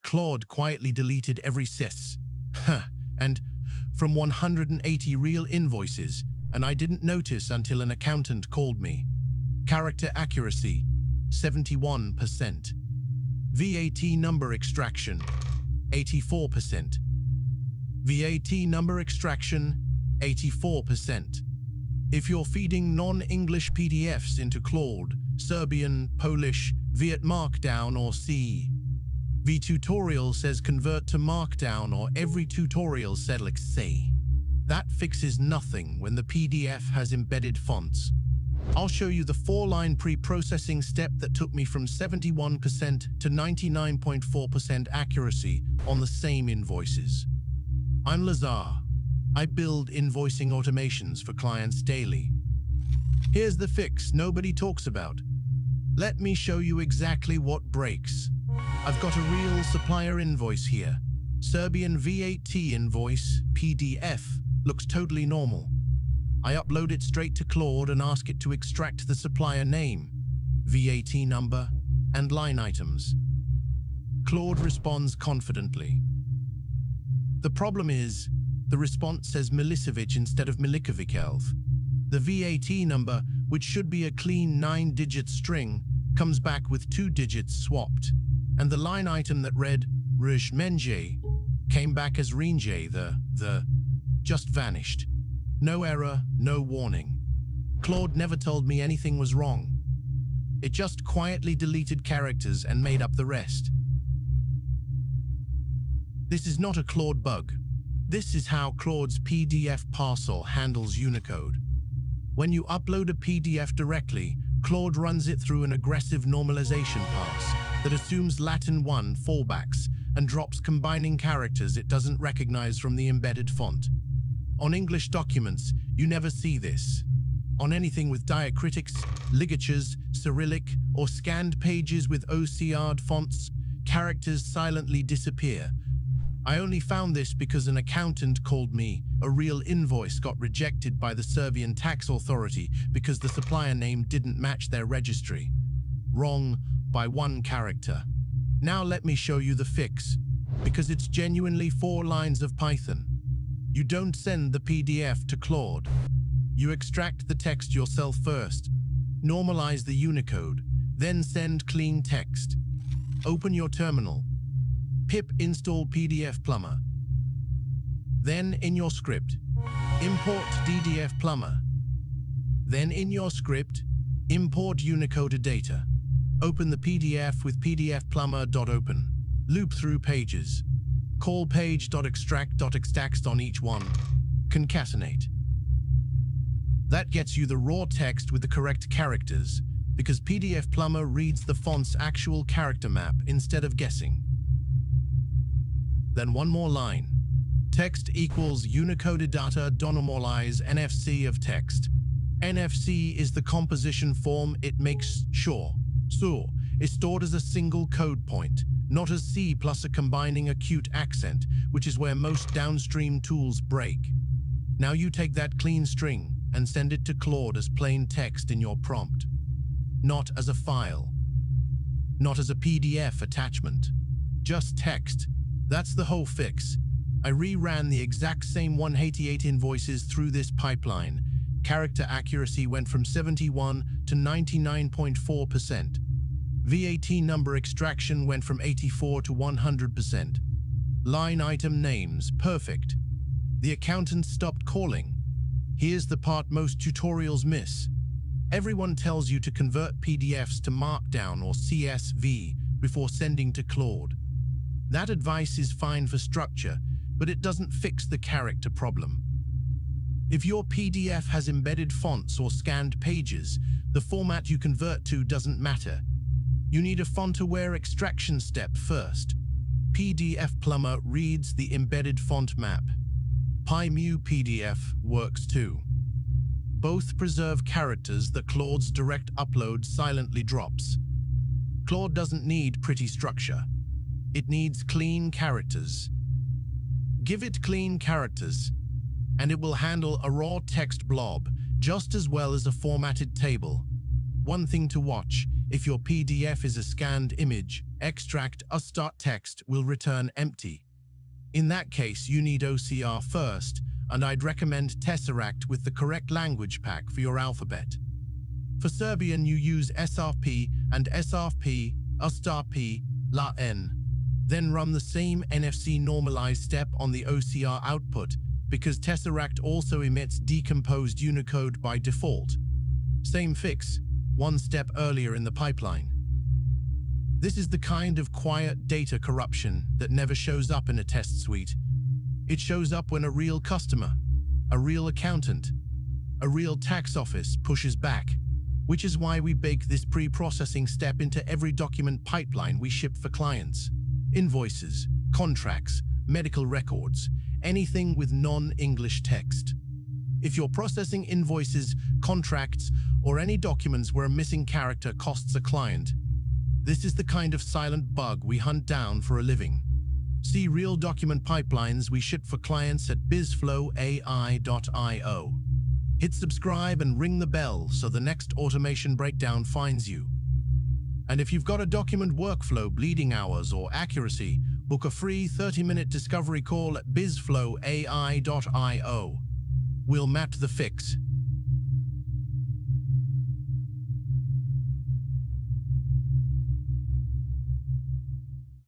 Claude quietly deleted every cis. And from 180 real invoices, and I didn't notice until an accountant called me. Character accuracy, 71%. VAT number extraction, 84%. VAT number extraction, 84%. If you're feeding non-English PDFs into Claude, Serbian, Polish, Viet Markdown or C. The tutorial says convert to Markdown or every tutorial selects C. That fixes nothing when the PDF has embedded fonts. I'll show you the 4-line pre-processing step that took me from 71% to 99.4% accuracy on the same invoices. I'm Lazar. I build invoicing automations for clients daily. Here's the fix nobody talks about. Let me show you exactly what breaks. I've got a real supplier invoice here. Serbian VAT invoice, PDF, looks totally normal. I upload it straight to Claude and ask it to extract the supplier name, VAT number, and line items. Claude responds confidently. The problem is, the response says Milicevic instead of Milikovic. The VAT number, which should be a clean 9-digit string, comes back with 2 digits swapped, and the line item that read Rjmenje came back as Rinje, the just vanished. No error, no warning. Claude never told me anything was wrong. It just quietly deleted characters and made up the rest. This is not a Claude bug. This is how Claude's PDF parcel handles Unicode. When you upload a PDF directly, Claude runs it through an aggressive normalization pass that assumes Latin 1 fallbacks and drops combining characters it doesn't recognize from the embedded font. On English documents, you never see this. On anything with diacritics, ligatures, Cyrillic, or scanned pages with OCR'd fonts, characters silently disappear. I only found this because an accountant called me. A real invoice got rejected by the Serbian tax authority because the supplier name didn't match their registry. Wrong by 1 character. Now let me show you the fix, because it's genuinely 4 lines of Python. You don't send the PDF to Claude. You extract the text yourself first, normalize the Unicode, then send clean text. Open your terminal. Pip install pdfplumber. Then in your script, import pdfplumber. Then in your script, import unicodedata. Open the PDF with pdfplumber.open. Loop through pages. Call page.extract.extract on each one. Concatenate. That gets you the raw text with the correct characters, because pdfplumber reads the font's actual character map instead of guessing. Then one more line. Text equals unicodedata.normalize NFC of text. NFC is the composition form it makes sure. So, is stored as a single code point, not as C plus a combining acute accent, which is where most downstream tools break. Now you take that clean string and send it to Claude as plain text in your prompt. Not as a file. Not as a PDF attachment. Just text. That's the whole fix. I reran the exact same 188 invoices through this pipeline. Character accuracy went from 71 to 99.4%. VAT number extraction went from 84 to 100%. Line item names, perfect. The accountant stopped calling. Here's the part most tutorials miss. Everyone tells you to convert PDFs to Markdown or CSV before sending to Claude. That advice is fine for structure, but it doesn't fix the character problem. If your PDF has embedded fonts or scanned pages, the format you convert to doesn't matter. You need a font-aware extraction step first. pdfplumber reads the embedded font map. PyMu-PDF works too. Both preserve characters that Claude's direct upload silently drops. Claude doesn't need pretty structure. It needs clean characters. Give it clean characters, and it will handle a raw text blob just as well as a formatted table. One thing to watch, If your PDF is a scanned image, extract us.txt will return empty. In that case, you need OCR first, and I'd recommend Tesseract with the correct language pack for your alphabet. For Serbian, you use SRP and SRP, USTRP, LA-N. Then run the same NFC normalize step on the OCR output, because Tesseract also emits decomposed Unicode by default. Same fix, one step earlier in the pipeline. This is the kind of quiet data corruption that never shows up in a test suite. It shows up when a real customer, a real accountant, a real tax office pushes back, which is why we bake this pre-processing step into every document pipeline we ship for clients. Invoices, contracts, medical records, anything with non-English text. If you're processing invoices, contracts, or any documents where a missing character costs a client, this is the kind of silent bug we hunt down for a living. See real document pipelines we ship for clients at BizflowAI.io. Hit subscribe and ring the bell so the next automation breakdown finds you. And if you've got a document workflow, bleeding hours, or accuracy, book a free 30-minute discovery call at BizflowAI.io. We'll map the fix,